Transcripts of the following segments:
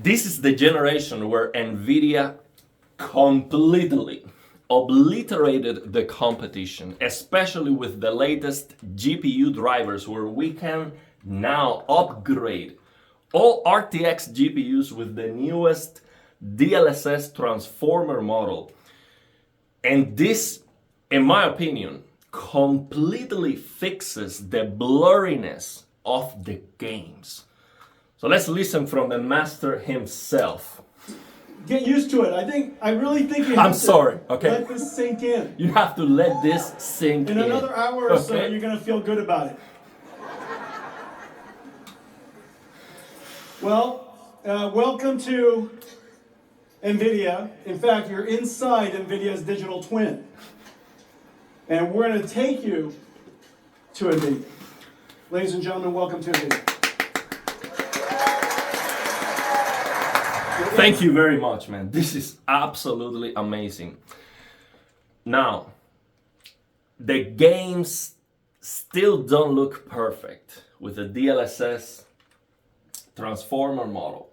This is the generation where Nvidia completely obliterated the competition, especially with the latest GPU drivers, where we can now upgrade all RTX GPUs with the newest DLSS Transformer model. And this, in my opinion, completely fixes the blurriness of the games. So let's listen from the master himself. Get used to it. I really think you I'm have sorry, to okay? let this sink in. You have to let this sink in. In another hour or so, you're going to feel good about it. Well, welcome to Nvidia. In fact, you're inside Nvidia's digital twin. And we're going to take you to Nvidia. Ladies and gentlemen, welcome to Nvidia. Thank you very much, man. This is absolutely amazing. Now, the games still don't look perfect with the DLSS Transformer model.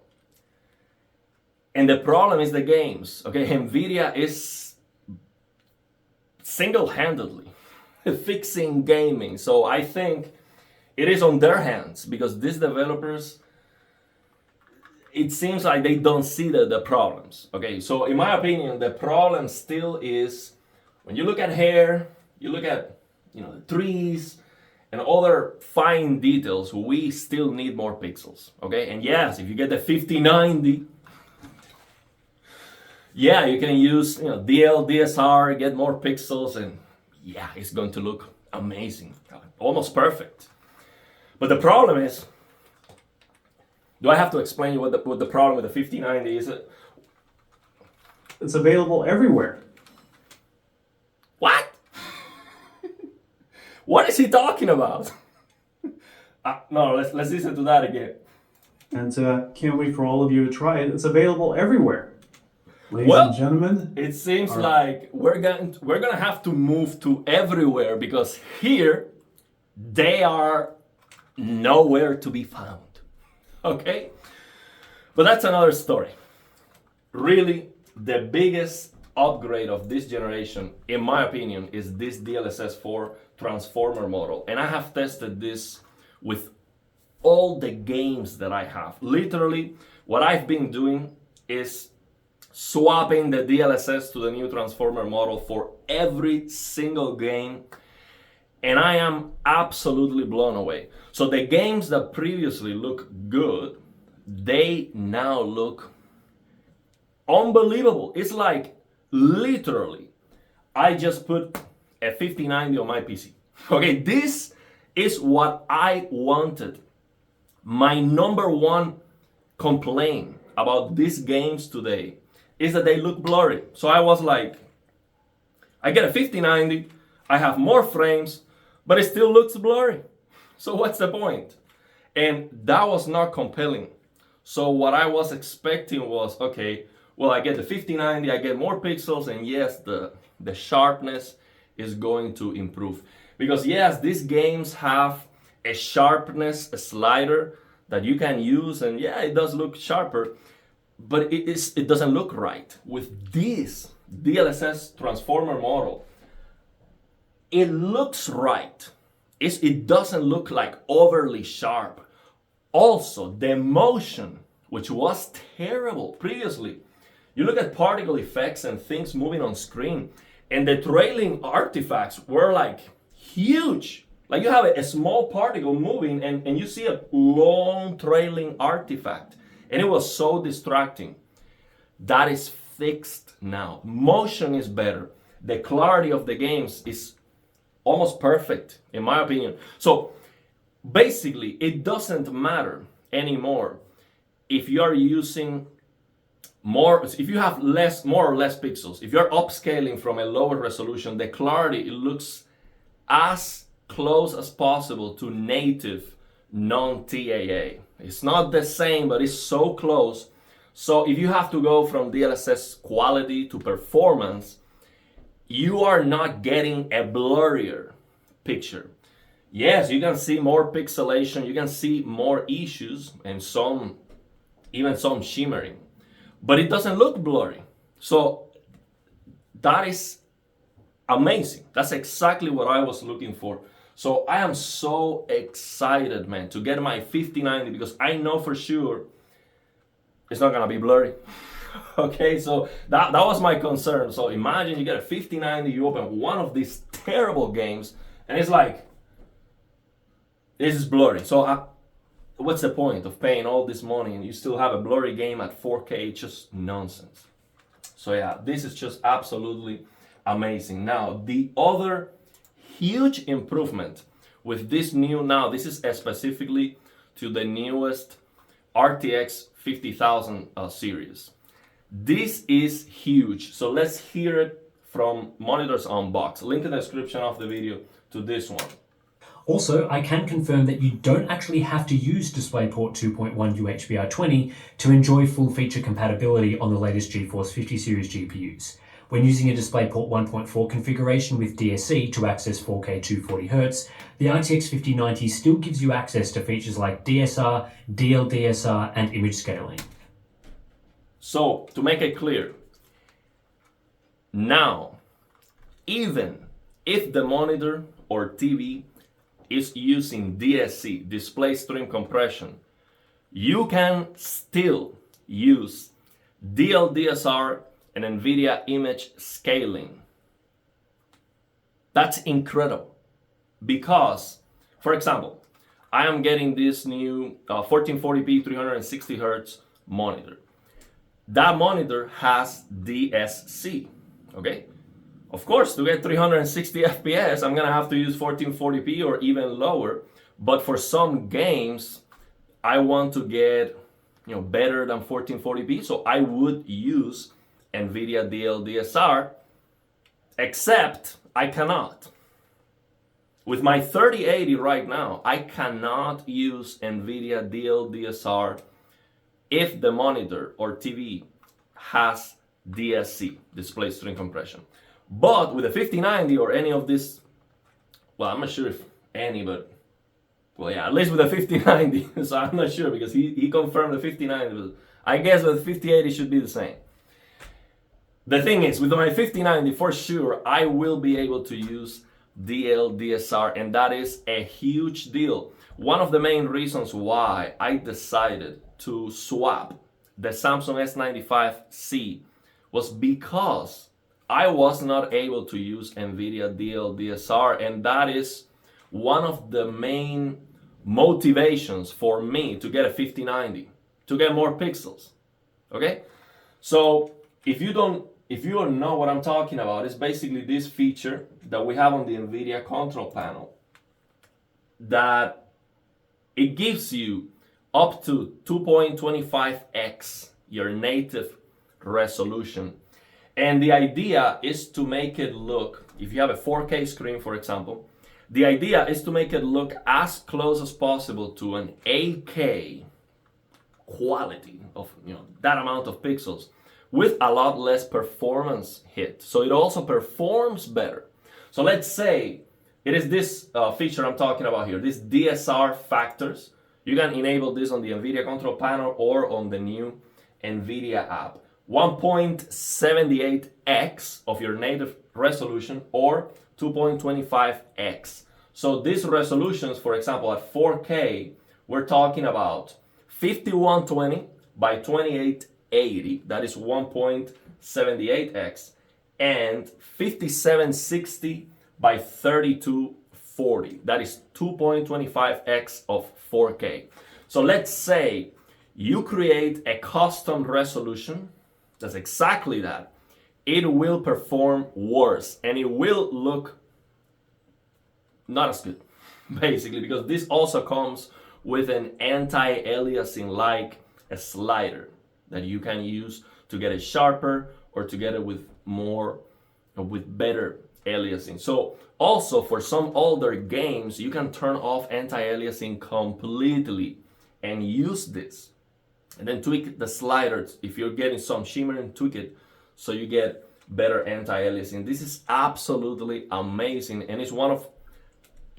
And the problem is the games. Okay, Nvidia is single-handedly fixing gaming. So I think it is on their hands, because these developers, it seems like they don't see the problems. Okay, so in my opinion, the problem still is when you look at hair, you look at the trees and other fine details, we still need more pixels. Okay, and yes, if you get the 5090, yeah, you can use DLDSR, get more pixels, and yeah, it's going to look amazing, almost perfect. But the problem is, do I have to explain you what the problem with the 5090 is? It's available everywhere. What? What is he talking about? No, let's listen to that again. And can't wait for all of you to try it. It's available everywhere. Ladies and gentlemen, it seems like we're gonna have to move to everywhere, because here they are nowhere to be found. Okay? But that's another story. Really, the biggest upgrade of this generation, in my opinion, is this DLSS 4 Transformer model. And I have tested this with all the games that I have. Literally, what I've been doing is swapping the DLSS to the new Transformer model for every single game. And I am absolutely blown away. So the games that previously look good, they now look unbelievable. It's like literally, I just put a 5090 on my PC. Okay, this is what I wanted. My number one complaint about these games today is that they look blurry. So I was like, I get a 5090, I have more frames, but it still looks blurry. So what's the point? And that was not compelling. So what I was expecting was, okay, well, I get the 5090, I get more pixels, and yes, the sharpness is going to improve. Because yes, these games have a sharpness slider that you can use, and yeah, it does look sharper, but it doesn't look right. With this DLSS Transformer model, it looks right. It doesn't look like overly sharp. Also, the motion, which was terrible previously. You look at particle effects and things moving on screen, and the trailing artifacts were like huge. Like you have a small particle moving and you see a long trailing artifact. And it was so distracting. That is fixed now. Motion is better. The clarity of the games is almost perfect, in my opinion. So basically, it doesn't matter anymore if you are using more, if you have more or less pixels. If you're upscaling from a lower resolution, the clarity, it looks as close as possible to native non-TAA. It's not the same, but it's so close. So if you have to go from DLSS quality to performance, you are not getting a blurrier picture. Yes, you can see more pixelation, you can see more issues, and some even some shimmering, but it doesn't look blurry. So that is amazing. That's exactly what I was looking for. So I am so excited, man, to get my 5090 because I know for sure it's not gonna be blurry. Okay, so that was my concern. So imagine you get a 5090, you open one of these terrible games, and it's like, this is blurry. So what's the point of paying all this money and you still have a blurry game at 4K? It's just nonsense. So yeah, this is just absolutely amazing. Now, the other huge improvement with this new, now this is specifically to the newest RTX 50,000 series. This is huge. So let's hear it from Monitors Unboxed. Link in the description of the video to this one. Also, I can confirm that you don't actually have to use DisplayPort 2.1 UHBR20 to enjoy full feature compatibility on the latest GeForce 50 series GPUs. When using a DisplayPort 1.4 configuration with DSC to access 4K 240Hz, the RTX 5090 still gives you access to features like DSR, DLDSR, and image scaling. So, to make it clear, now, even if the monitor or TV is using DSC, display stream compression, you can still use DLDSR and Nvidia image scaling. That's incredible because, for example, I am getting this new 1440p 360Hz monitor. That monitor has DSC, okay? Of course, to get 360 FPS, I'm gonna have to use 1440p or even lower. But for some games, I want to get, better than 1440p, so I would use Nvidia DLDSR, except I cannot. With my 3080 right now, I cannot use Nvidia DLDSR if the monitor or TV has DSC, display stream compression. But with a 5090 or any of this, well, I'm not sure if any, but, well, yeah, at least with a 5090, so I'm not sure because he confirmed the 5090, but I guess with the 5080 should be the same. The thing is, with my 5090, for sure, I will be able to use DLDSR, and that is a huge deal. One of the main reasons why I decided to swap the Samsung S95C was because I was not able to use Nvidia DLDSR, and that is one of the main motivations for me to get a 5090, to get more pixels. Okay? So if you don't know what I'm talking about, it's basically this feature that we have on the Nvidia control panel that it gives you up to 2.25x your native resolution. And the idea is to make it look, if you have a 4K screen, for example, the idea is to make it look as close as possible to an 8K quality of that amount of pixels with a lot less performance hit. So it also performs better. So let's say it is this feature I'm talking about here, this DSR factors. You can enable this on the Nvidia control panel or on the new Nvidia app. 1.78x of your native resolution or 2.25x. So these resolutions, for example, at 4K, we're talking about 5120 by 2880, that is 1.78x, and 5760 by 3240, that is 2.25x of 4K. So let's say you create a custom resolution. That's exactly that. It will perform worse and it will look not as good, basically, because this also comes with an anti-aliasing like a slider that you can use to get it sharper or to get it with better aliasing. So also for some older games, you can turn off anti-aliasing completely and use this. And then tweak the sliders. If you're getting some shimmering, tweak it so you get better anti-aliasing. This is absolutely amazing, and it's one of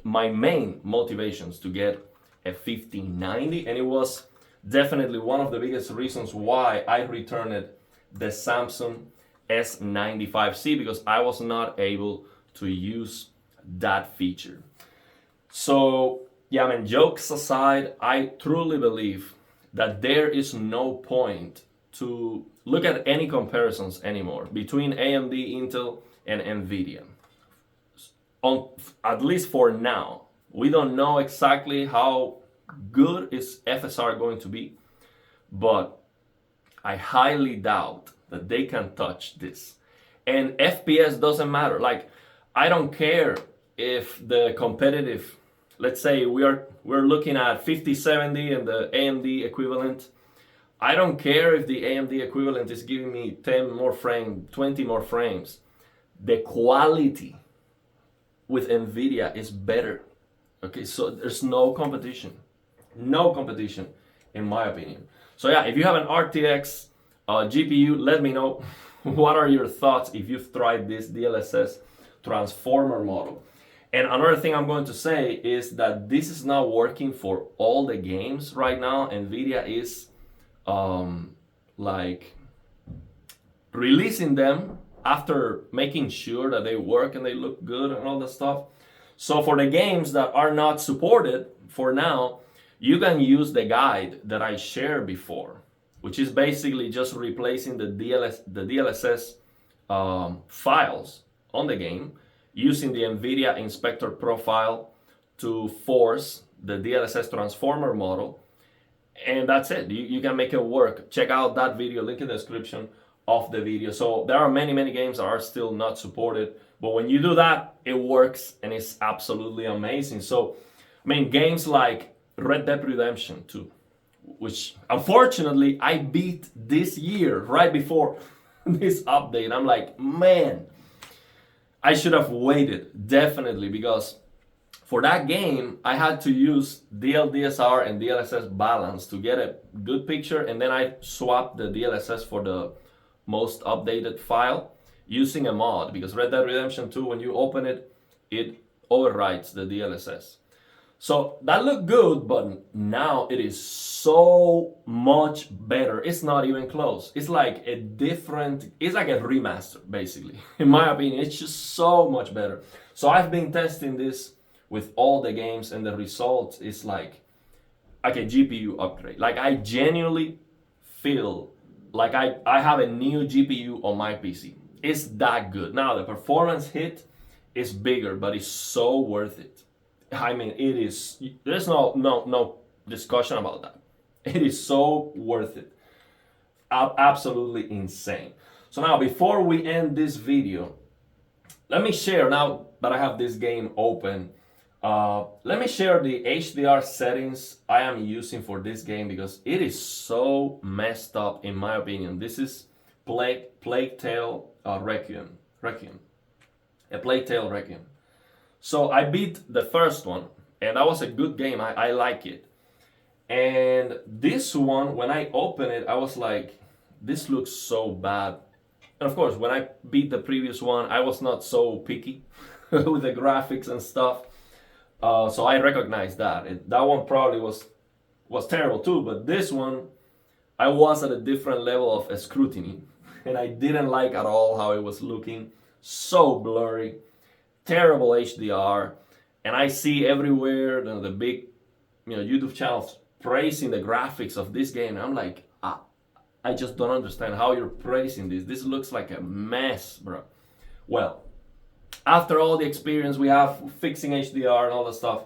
my main motivations to get a 5090. And it was definitely one of the biggest reasons why I returned the Samsung S95C, because I was not able to use that feature. So yeah, I mean, jokes aside, I truly believe that there is no point to look at any comparisons anymore between AMD, Intel, and Nvidia. At least for now, we don't know exactly how good is FSR going to be, but I highly doubt that they can touch this. And FPS doesn't matter. Like, I don't care if the competitive, let's say we're looking at 5070 and the AMD equivalent. I don't care if the AMD equivalent is giving me 10 more frames, 20 more frames. The quality with Nvidia is better. Okay, so there's no competition. No competition, in my opinion. So yeah, if you have an RTX GPU, let me know what are your thoughts if you've tried this DLSS Transformer model. And another thing I'm going to say is that this is not working for all the games right now. Nvidia is like releasing them after making sure that they work and they look good and all that stuff. So for the games that are not supported for now, you can use the guide that I shared before, which is basically just replacing the DLSS files on the game using the Nvidia Inspector profile to force the DLSS Transformer model. And that's it. You can make it work. Check out that video, link in the description of the video. So there are many games that are still not supported, but when you do that, it works and it's absolutely amazing. So, I mean, games like Red Dead Redemption 2, which unfortunately I beat this year right before this update. I'm like, man, I should have waited, definitely, because for that game, I had to use DLDSR and DLSS balance to get a good picture, and then I swapped the DLSS for the most updated file using a mod, because Red Dead Redemption 2, when you open it, it overwrites the DLSS. So that looked good, but now it is so much better. It's not even close. It's like a remaster, basically. In my opinion, it's just so much better. So I've been testing this with all the games, and the result is like a GPU upgrade. Like, I genuinely feel like I have a new GPU on my PC. It's that good. Now, the performance hit is bigger, but it's so worth it. I mean, it is, there's no discussion about that. It is so worth it. Absolutely insane. So now, before we end this video, let me share, now that I have this game open, let me share the HDR settings I am using for this game, because it is so messed up, in my opinion. This is Plague Tale Requiem. A Plague Tale Requiem. So I beat the first one, and that was a good game. I like it. And this one, when I opened it, I was like, this looks so bad. And of course, when I beat the previous one, I was not so picky with the graphics and stuff. So I recognized that. That one probably was terrible too, but this one, I was at a different level of scrutiny, and I didn't like at all how it was looking. So blurry, terrible HDR, and I see everywhere the big, YouTube channels praising the graphics of this game. And I'm like, I just don't understand how you're praising this. This looks like a mess, bro. Well, after all the experience we have fixing HDR and all that stuff,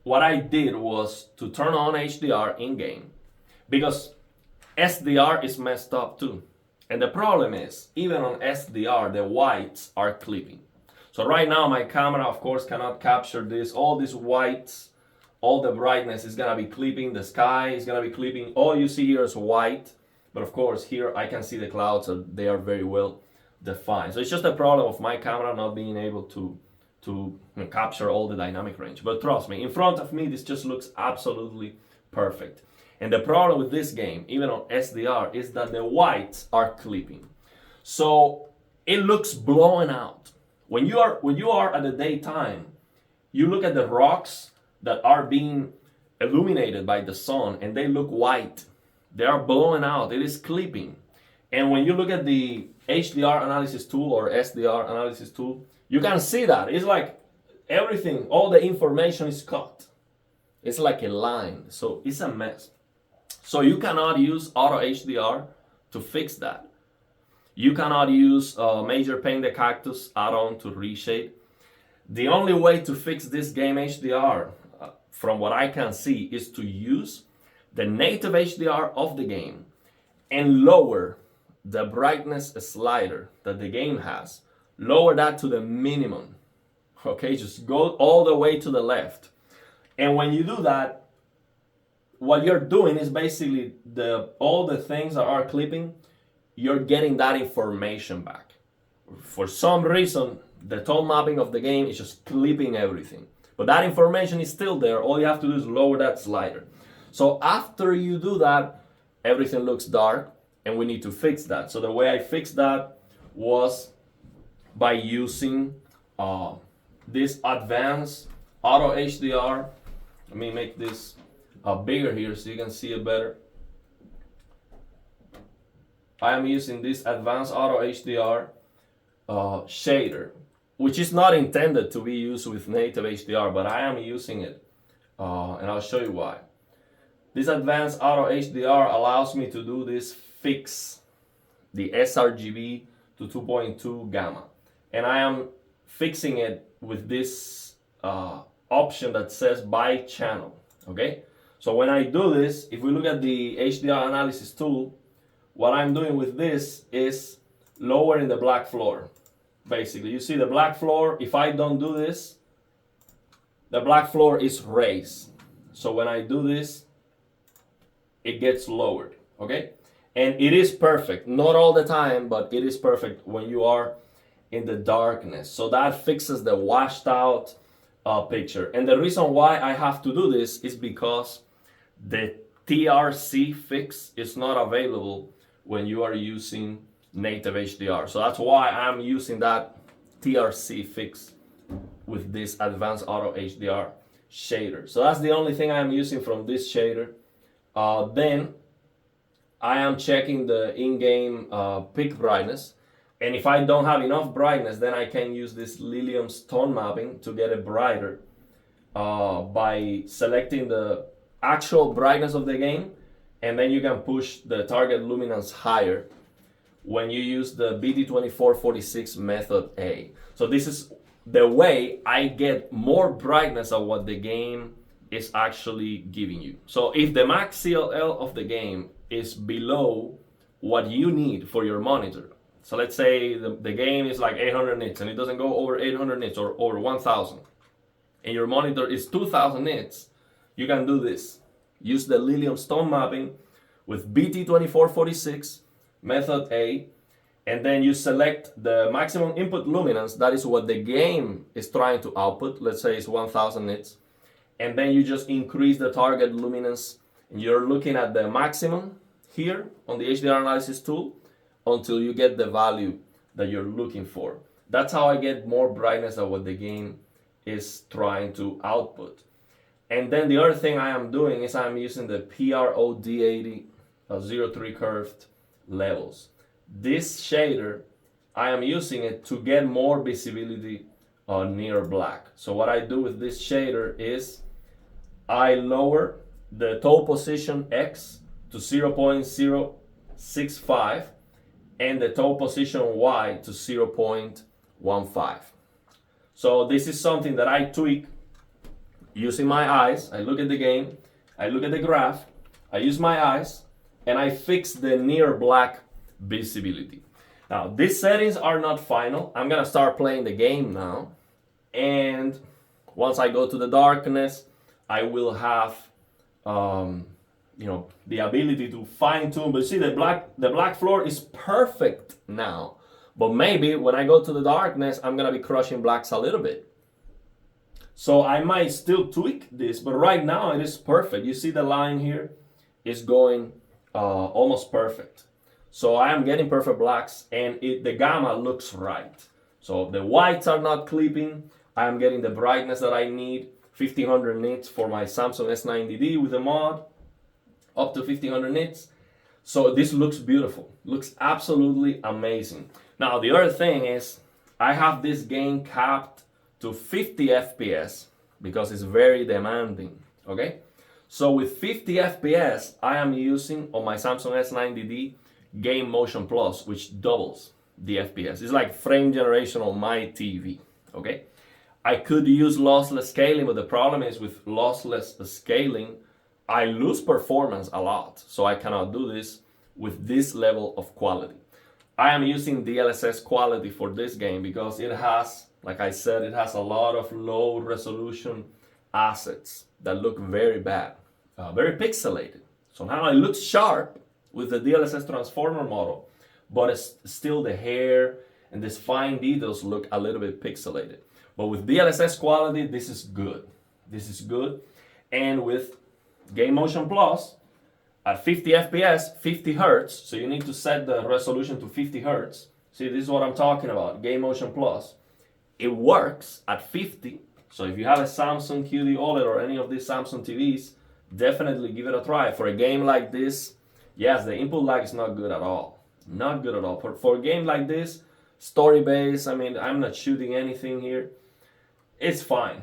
what I did was to turn on HDR in-game, because SDR is messed up too. And the problem is, even on SDR, the whites are clipping. So right now, my camera, of course, cannot capture this. All these whites, all the brightness is gonna be clipping. The sky is gonna be clipping. All you see here is white. But of course, here I can see the clouds, so they are very well defined. So it's just a problem of my camera not being able to capture all the dynamic range. But trust me, in front of me, this just looks absolutely perfect. And the problem with this game, even on SDR, is that the whites are clipping. So it looks blown out. When you are at the daytime, you look at the rocks that are being illuminated by the sun and they look white. They are blowing out. It is clipping. And when you look at the HDR analysis tool or SDR analysis tool, you can see that. It's like everything, all the information is cut. It's like a line. So it's a mess. So you cannot use Auto HDR to fix that. You cannot use Major Paint the Cactus add-on to reshade. The only way to fix this game HDR, from what I can see, is to use the native HDR of the game and lower the brightness slider that the game has. Lower that to the minimum. Okay, just go all the way to the left. And when you do that, what you're doing is basically all the things that are clipping, you're getting that information back. For some reason, the tone mapping of the game is just clipping everything. But that information is still there. All you have to do is lower that slider. So after you do that, everything looks dark and we need to fix that. So the way I fixed that was by using this advanced Auto HDR. Let me make this bigger here so you can see it better. I am using this advanced Auto HDR shader, which is not intended to be used with native HDR, but I am using it, and I'll show you why. This advanced Auto HDR allows me to do this fix the sRGB to 2.2 gamma, and I am fixing it with this option that says by channel. Okay, so when I do this, if we look at the HDR analysis tool, what I'm doing with this is lowering the black floor. Basically, you see the black floor, if I don't do this, the black floor is raised. So when I do this, it gets lowered, okay? And it is perfect, not all the time, but it is perfect when you are in the darkness. So that fixes the washed out picture. And the reason why I have to do this is because the TRC fix is not available when you are using native HDR. So that's why I'm using that TRC fix with this advanced Auto HDR shader. So that's the only thing I'm using from this shader. Then I am checking the in-game peak brightness. And if I don't have enough brightness, then I can use this Lilium's tone mapping to get it brighter by selecting the actual brightness of the game. And then you can push the target luminance higher when you use the BT2446 method A. So this is the way I get more brightness of what the game is actually giving you. So if the max CLL of the game is below what you need for your monitor, so let's say the game is like 800 nits and it doesn't go over 800 nits or over 1000, and your monitor is 2000 nits, you can do this. Use the Lilium tone mapping with BT2446 method A, and then you select the maximum input luminance. That is what the game is trying to output. Let's say it's 1000 nits, and then you just increase the target luminance, and you're looking at the maximum here on the HDR analysis tool until you get the value that you're looking for. That's how I get more brightness of what the game is trying to output. And then the other thing I am doing is I'm using the PRO D80 03 curved levels. This shader, I am using it to get more visibility near black. So what I do with this shader is I lower the toe position X to 0.065 and the toe position Y to 0.15. So this is something that I tweak using my eyes. I look at the game, I look at the graph, I use my eyes, and I fix the near black visibility. Now, these settings are not final. I'm gonna start playing the game now, and once I go to the darkness, I will have the ability to fine tune. But see, the black floor is perfect now. But maybe when I go to the darkness, I'm gonna be crushing blacks a little bit. So I might still tweak this, but right now it is perfect. You see the line here is going almost perfect. So I am getting perfect blacks, and the gamma looks right. So the whites are not clipping. I am getting the brightness that I need 1500 nits for my Samsung S90D with a mod, up to 1500 nits. So this looks beautiful, looks absolutely amazing. Now the other thing is I have this game capped to 50 FPS because it's very demanding, okay? So with 50 FPS, I am using on my Samsung S90D Game Motion Plus, which doubles the FPS. It's like frame generation on my TV, okay? I could use lossless scaling, but the problem is with lossless scaling, I lose performance a lot. So I cannot do this with this level of quality. I am using DLSS quality for this game because it has, like I said, it has a lot of low resolution assets that look very bad, very pixelated. So now it looks sharp with the DLSS Transformer model, but it's still the hair and these fine details look a little bit pixelated. But with DLSS quality, this is good. This is good. And with Game Motion Plus, at 50 FPS, 50 Hertz, so you need to set the resolution to 50 Hertz. See, this is what I'm talking about, Game Motion Plus. It works at 50, so if you have a Samsung QD OLED or any of these Samsung TVs, definitely give it a try. For a game like this, yes, the input lag is not good at all. Not good at all. For a game like this, story-based, I mean, I'm not shooting anything here. It's fine.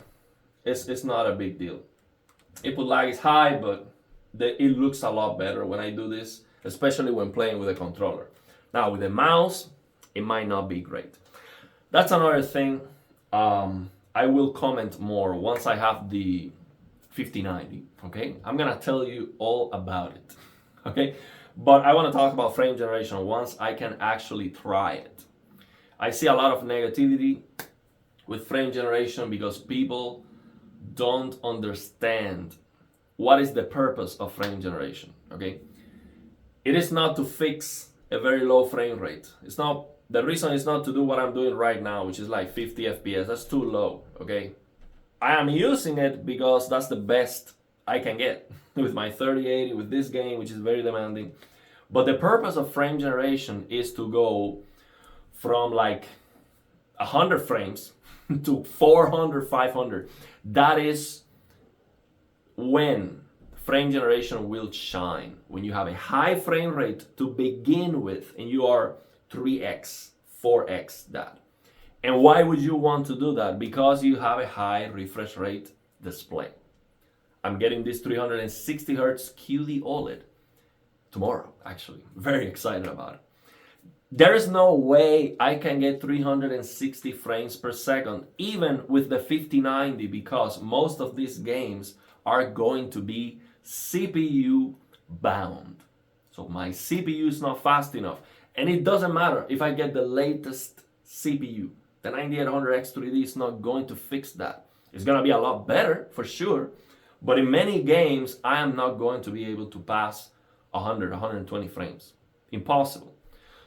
It's not a big deal. Input lag is high, but it looks a lot better when I do this, especially when playing with a controller. Now with a mouse, it might not be great. That's another thing. I will comment more once I have the 5090, okay? I'm gonna tell you all about it, okay? But I wanna talk about frame generation once I can actually try it. I see a lot of negativity with frame generation because people don't understand what is the purpose of frame generation, okay? It is not to fix a very low frame rate. It's not, the reason is not to do what I'm doing right now, which is like 50 FPS. That's too low, okay? I am using it because that's the best I can get with my 3080, with this game, which is very demanding. But the purpose of frame generation is to go from like 100 frames to 400, 500. That is when frame generation will shine. When you have a high frame rate to begin with and you are 3x, 4x that. And why would you want to do that? Because you have a high refresh rate display. I'm getting this 360 Hertz QD OLED tomorrow, actually. Very excited about it. There is no way I can get 360 frames per second, even with the 5090, because most of these games are going to be CPU bound. So my CPU is not fast enough. And it doesn't matter if I get the latest CPU. The 9800X3D is not going to fix that. It's going to be a lot better for sure. But in many games, I am not going to be able to pass 100, 120 frames. Impossible.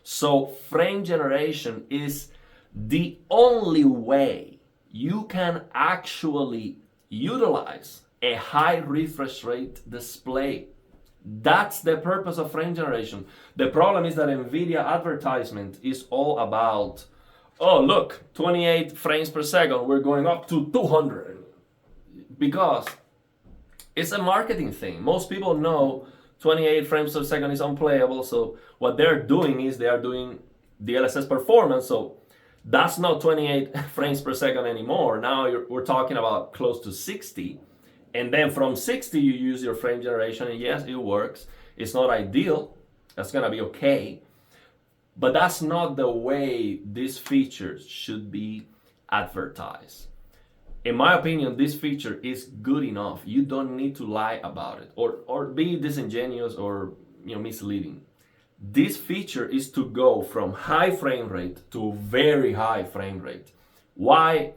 So frame generation is the only way you can actually utilize a high refresh rate display. That's the purpose of frame generation. The problem is that Nvidia advertisement is all about, oh look, 28 frames per second, we're going up to 200. Because it's a marketing thing. Most people know 28 frames per second is unplayable, so what they're doing is they are doing DLSS performance, so that's not 28 frames per second anymore. Now we're talking about close to 60, and then from 60 you use your frame generation, and yes, it works. It's not ideal, that's gonna be okay, but that's not the way these features should be advertised. In my opinion, this feature is good enough. You don't need to lie about it or be disingenuous or misleading. This feature is to go from high frame rate to very high frame rate. Why?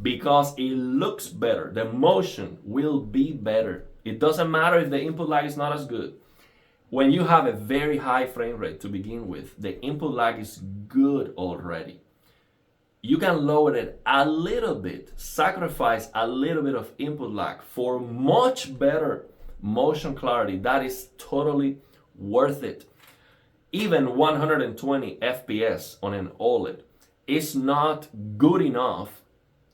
Because it looks better. The motion will be better. It doesn't matter if the input lag is not as good. When you have a very high frame rate to begin with, the input lag is good already. You can lower it a little bit, sacrifice a little bit of input lag for much better motion clarity. That is totally worth it. Even 120 FPS on an OLED is not good enough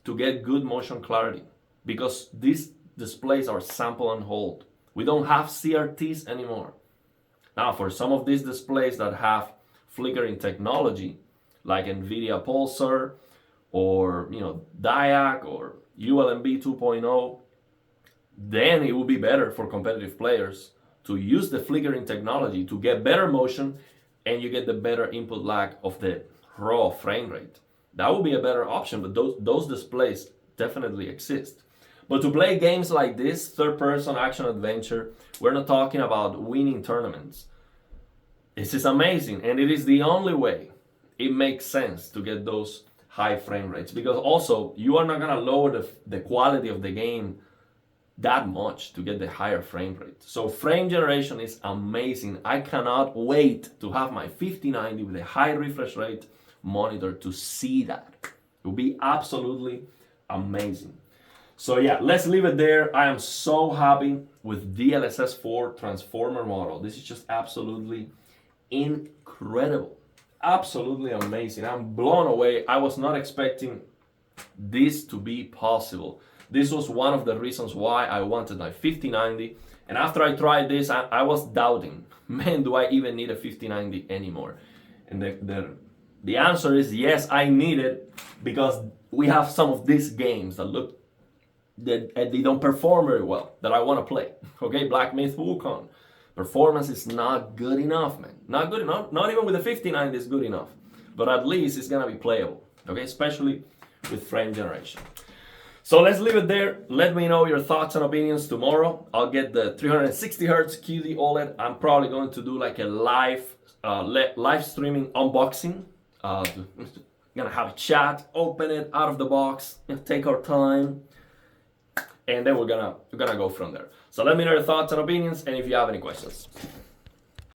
to get good motion clarity. because these displays are sample and hold. We don't have CRTs anymore. Now, for some of these displays that have flickering technology, like Nvidia Pulsar, or DIAC or ULMB 2.0, then it would be better for competitive players to use the flickering technology to get better motion, and you get the better input lag of the raw frame rate. That would be a better option, but those displays definitely exist. But to play games like this, third-person action adventure, we're not talking about winning tournaments. This is amazing, and it is the only way it makes sense to get those high frame rates, because also you are not going to lower the quality of the game that much to get the higher frame rate. So frame generation is amazing. I cannot wait to have my 5090 with a high refresh rate monitor to see that. It will be absolutely amazing. So yeah, let's leave it there. I am so happy with DLSS 4 Transformer model. This is just absolutely incredible. Absolutely amazing. I'm blown away. I was not expecting this to be possible. This was one of the reasons why I wanted my 5090. And after I tried this, I was doubting, man, do I even need a 5090 anymore? And the answer is yes, I need it, because we have some of these games that they don't perform very well, that I want to play. Okay, Black Myth Wukong. Performance is not good enough, man. Not good enough. Not even with the 5090 is good enough. But at least it's gonna be playable. Okay, especially with frame generation. So let's leave it there. Let me know your thoughts and opinions tomorrow. I'll get the 360 Hz QD OLED. I'm probably going to do like a live streaming unboxing. Gonna have a chat, open it out of the box, take our time, and then we're gonna go from there. So let me know your thoughts and opinions, and if you have any questions.